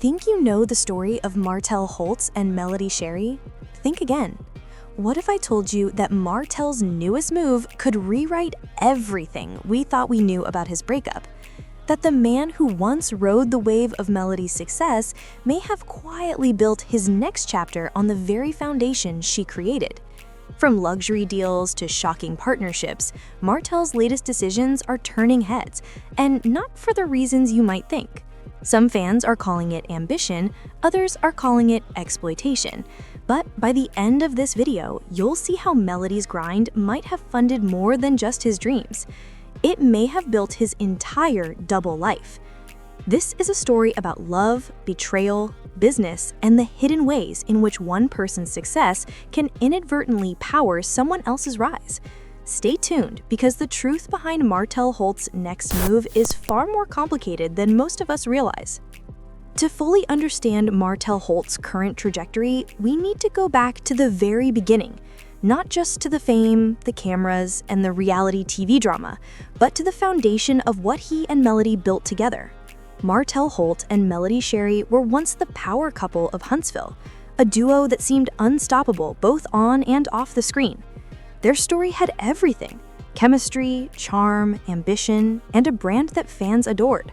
Think you know the story of Martell Holt and Melody Shari? Think again. What if I told you that Martell's newest move could rewrite everything we thought we knew about his breakup? That the man who once rode the wave of Melody's success may have quietly built his next chapter on the very foundation she created? From luxury deals to shocking partnerships, Martell's latest decisions are turning heads, and not for the reasons you might think. Some fans are calling it ambition, others are calling it exploitation. But by the end of this video, you'll see how Melody's grind might have funded more than just his dreams. It may have built his entire double life. This is a story about love, betrayal, business, and the hidden ways in which one person's success can inadvertently power someone else's rise. Stay tuned, because the truth behind Martell Holt's next move is far more complicated than most of us realize. To fully understand Martell Holt's current trajectory, we need to go back to the very beginning. Not just to the fame, the cameras, and the reality TV drama, but to the foundation of what he and Melody built together. Martell Holt and Melody Shari were once the power couple of Huntsville, a duo that seemed unstoppable both on and off the screen. Their story had everything: chemistry, charm, ambition, and a brand that fans adored.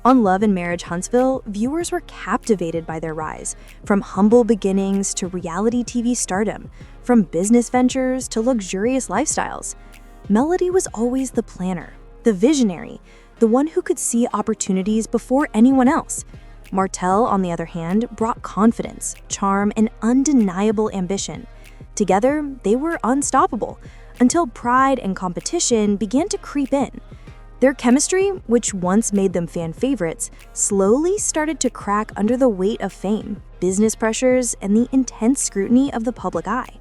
On Love and Marriage Huntsville, viewers were captivated by their rise, from humble beginnings to reality TV stardom, from business ventures to luxurious lifestyles. Melody was always the planner, the visionary, the one who could see opportunities before anyone else. Martell, on the other hand, brought confidence, charm, and undeniable ambition. Together, they were unstoppable, until pride and competition began to creep in. Their chemistry, which once made them fan favorites, slowly started to crack under the weight of fame, business pressures, and the intense scrutiny of the public eye.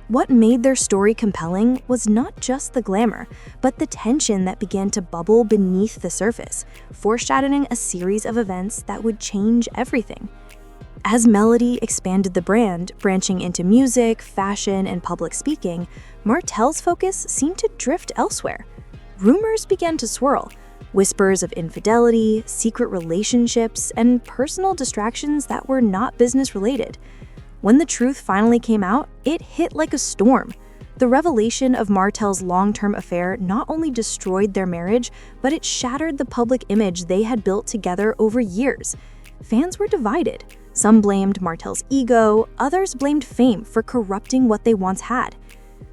What made their story compelling was not just the glamour, but the tension that began to bubble beneath the surface, foreshadowing a series of events that would change everything. As Melody expanded the brand, branching into music, fashion, and public speaking, Martell's focus seemed to drift elsewhere. Rumors began to swirl, whispers of infidelity, secret relationships, and personal distractions that were not business-related. When the truth finally came out, it hit like a storm. The revelation of Martell's long-term affair not only destroyed their marriage, but it shattered the public image they had built together over years. Fans were divided. Some blamed Martell's ego, others blamed fame for corrupting what they once had.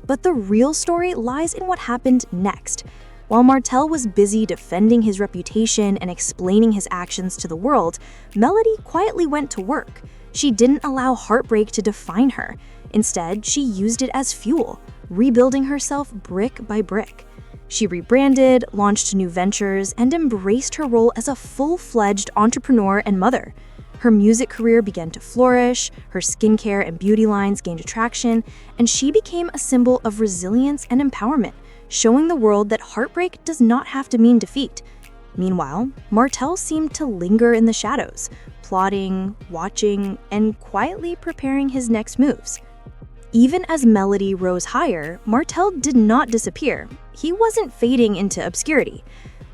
But the real story lies in what happened next. While Martell was busy defending his reputation and explaining his actions to the world, Melody quietly went to work. She didn't allow heartbreak to define her. Instead, she used it as fuel, rebuilding herself brick by brick. She rebranded, launched new ventures, and embraced her role as a full-fledged entrepreneur and mother. Her music career began to flourish, her skincare and beauty lines gained attraction, and she became a symbol of resilience and empowerment, showing the world that heartbreak does not have to mean defeat. Meanwhile, Martell seemed to linger in the shadows, plotting, watching, and quietly preparing his next moves. Even as Melody rose higher, Martell did not disappear. He wasn't fading into obscurity.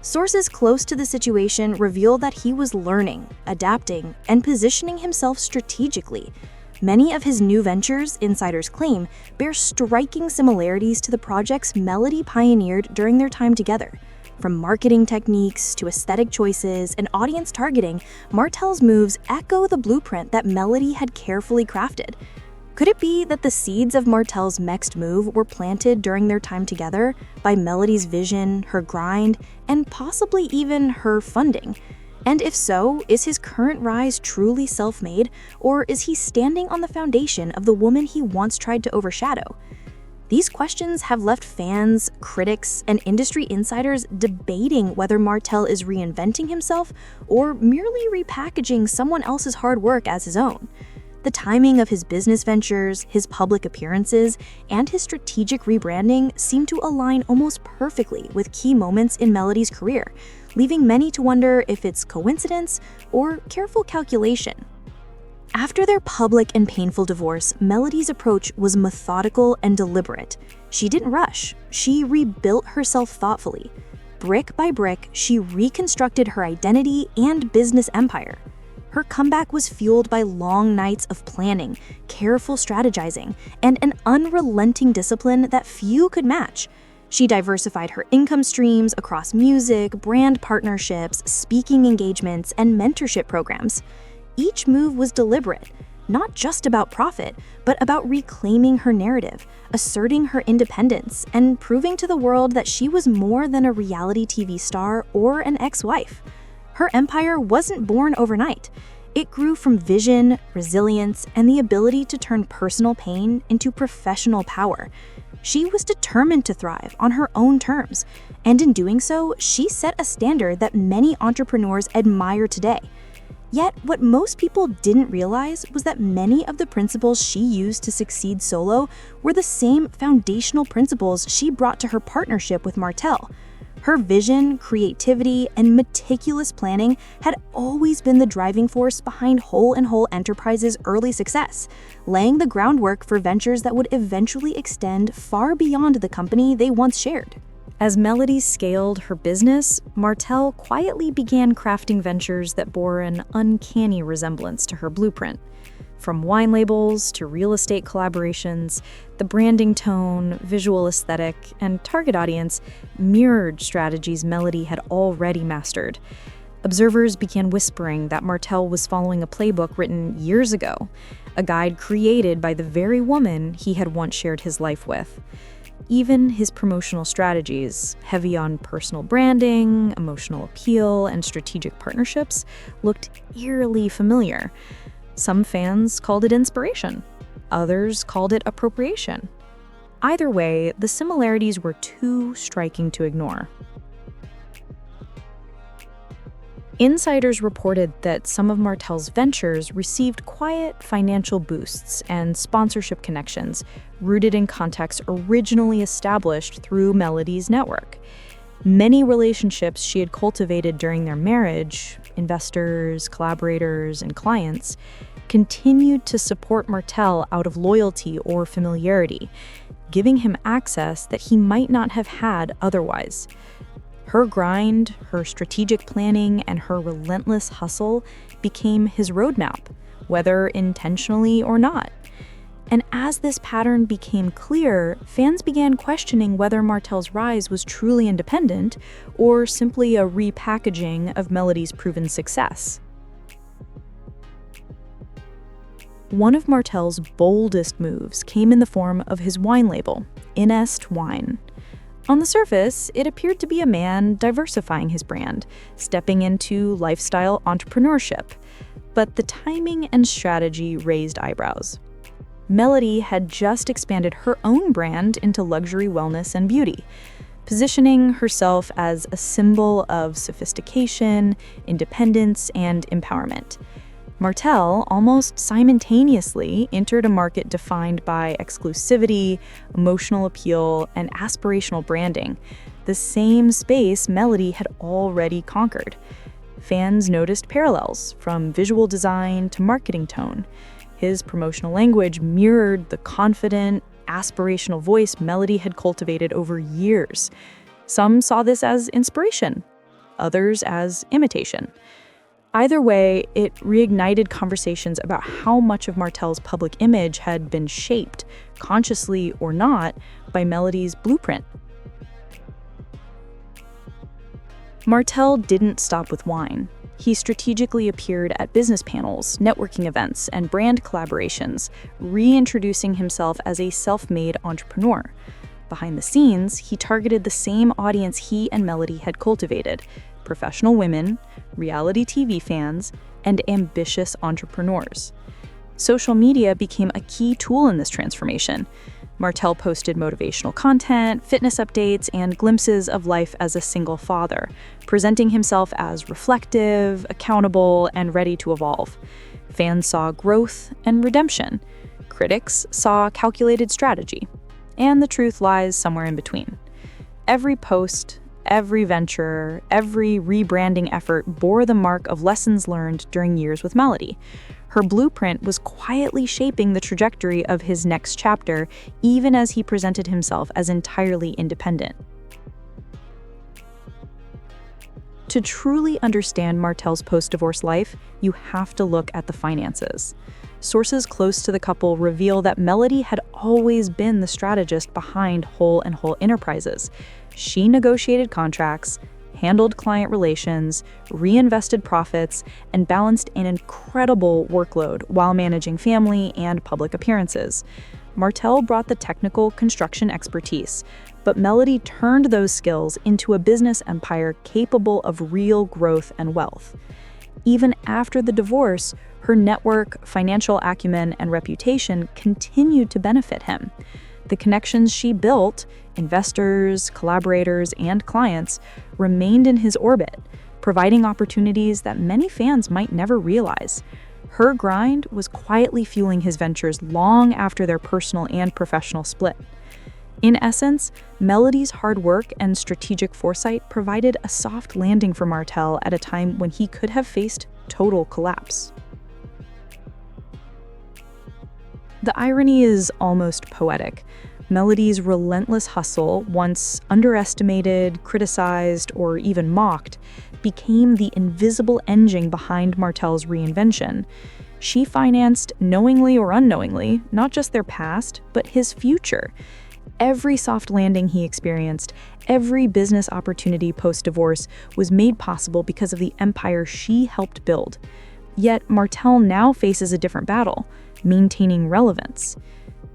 Sources close to the situation reveal that he was learning, adapting, and positioning himself strategically. Many of his new ventures, insiders claim, bear striking similarities to the projects Melody pioneered during their time together. From marketing techniques to aesthetic choices and audience targeting, Martell's moves echo the blueprint that Melody had carefully crafted. Could it be that the seeds of Martell's next move were planted during their time together by Melody's vision, her grind, and possibly even her funding? And if so, is his current rise truly self-made, or is he standing on the foundation of the woman he once tried to overshadow? These questions have left fans, critics, and industry insiders debating whether Martell is reinventing himself or merely repackaging someone else's hard work as his own. The timing of his business ventures, his public appearances, and his strategic rebranding seem to align almost perfectly with key moments in Melody's career, leaving many to wonder if it's coincidence or careful calculation. After their public and painful divorce, Melody's approach was methodical and deliberate. She didn't rush. She rebuilt herself thoughtfully. Brick by brick, she reconstructed her identity and business empire. Her comeback was fueled by long nights of planning, careful strategizing, and an unrelenting discipline that few could match. She diversified her income streams across music, brand partnerships, speaking engagements, and mentorship programs. Each move was deliberate, not just about profit, but about reclaiming her narrative, asserting her independence, and proving to the world that she was more than a reality TV star or an ex-wife. Her empire wasn't born overnight. It grew from vision, resilience, and the ability to turn personal pain into professional power. She was determined to thrive on her own terms, and in doing so, she set a standard that many entrepreneurs admire today. Yet, what most people didn't realize was that many of the principles she used to succeed solo were the same foundational principles she brought to her partnership with Martell. Her vision, creativity, and meticulous planning had always been the driving force behind Hole & Hole Enterprises' early success, laying the groundwork for ventures that would eventually extend far beyond the company they once shared. As Melody scaled her business, Martell quietly began crafting ventures that bore an uncanny resemblance to her blueprint. From wine labels to real estate collaborations, the branding tone, visual aesthetic, and target audience mirrored strategies Melody had already mastered. Observers began whispering that Martell was following a playbook written years ago, a guide created by the very woman he had once shared his life with. Even his promotional strategies, heavy on personal branding, emotional appeal, and strategic partnerships, looked eerily familiar. Some fans called it inspiration. Others called it appropriation. Either way, the similarities were too striking to ignore. Insiders reported that some of Martell's ventures received quiet financial boosts and sponsorship connections rooted in contacts originally established through Melody's network. Many relationships she had cultivated during their marriage, investors, collaborators, and clients, continued to support Martell out of loyalty or familiarity, giving him access that he might not have had otherwise. Her grind, her strategic planning, and her relentless hustle became his roadmap, whether intentionally or not. And as this pattern became clear, fans began questioning whether Martell's rise was truly independent or simply a repackaging of Melody's proven success. One of Martell's boldest moves came in the form of his wine label, Inest Wine. On the surface, it appeared to be a man diversifying his brand, stepping into lifestyle entrepreneurship. But the timing and strategy raised eyebrows. Melody had just expanded her own brand into luxury wellness and beauty, positioning herself as a symbol of sophistication, independence, and empowerment. Martell almost simultaneously entered a market defined by exclusivity, emotional appeal, and aspirational branding, the same space Melody had already conquered. Fans noticed parallels, from visual design to marketing tone. His promotional language mirrored the confident, aspirational voice Melody had cultivated over years. Some saw this as inspiration, others as imitation. Either way, it reignited conversations about how much of Martell's public image had been shaped, consciously or not, by Melody's blueprint. Martell didn't stop with wine. He strategically appeared at business panels, networking events, and brand collaborations, reintroducing himself as a self-made entrepreneur. Behind the scenes, he targeted the same audience he and Melody had cultivated: professional women, reality TV fans, and ambitious entrepreneurs. Social media became a key tool in this transformation. Martell posted motivational content, fitness updates, and glimpses of life as a single father, presenting himself as reflective, accountable, and ready to evolve. Fans saw growth and redemption. Critics saw calculated strategy. And the truth lies somewhere in between. Every post, every venture, every rebranding effort bore the mark of lessons learned during years with Melody. Her blueprint was quietly shaping the trajectory of his next chapter, even as he presented himself as entirely independent. To truly understand Martell's post-divorce life, you have to look at the finances. Sources close to the couple reveal that Melody had always been the strategist behind Whole and Whole Enterprises. She negotiated contracts, handled client relations, reinvested profits, and balanced an incredible workload while managing family and public appearances. Martell brought the technical construction expertise, but Melody turned those skills into a business empire capable of real growth and wealth. Even after the divorce, her network, financial acumen, and reputation continued to benefit him. The connections she built, investors, collaborators, and clients, remained in his orbit, providing opportunities that many fans might never realize. Her grind was quietly fueling his ventures long after their personal and professional split. In essence, Melody's hard work and strategic foresight provided a soft landing for Martell at a time when he could have faced total collapse. The irony is almost poetic. Melody's relentless hustle, once underestimated, criticized, or even mocked, became the invisible engine behind Martell's reinvention. She financed, knowingly or unknowingly, not just their past, but his future. Every soft landing he experienced, every business opportunity post-divorce was made possible because of the empire she helped build. Yet Martell now faces a different battle: maintaining relevance.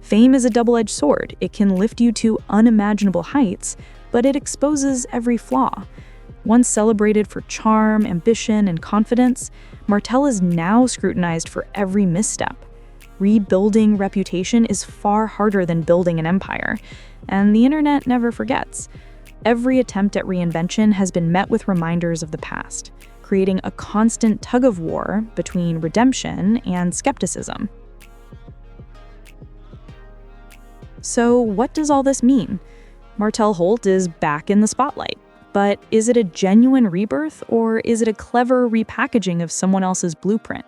Fame is a double-edged sword. It can lift you to unimaginable heights, but it exposes every flaw. Once celebrated for charm, ambition, and confidence, Martell is now scrutinized for every misstep. Rebuilding reputation is far harder than building an empire, and the internet never forgets. Every attempt at reinvention has been met with reminders of the past, creating a constant tug-of-war between redemption and skepticism. So what does all this mean? Martell Holt is back in the spotlight. But is it a genuine rebirth, or is it a clever repackaging of someone else's blueprint?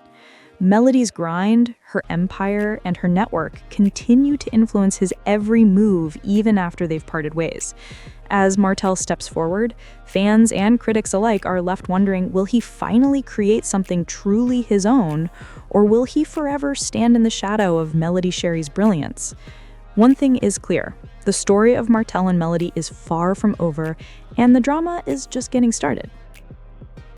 Melody's grind, her empire, and her network continue to influence his every move even after they've parted ways. As Martell steps forward, fans and critics alike are left wondering, will he finally create something truly his own, or will he forever stand in the shadow of Melody Shari's brilliance? One thing is clear: the story of Martell and Melody is far from over, and the drama is just getting started.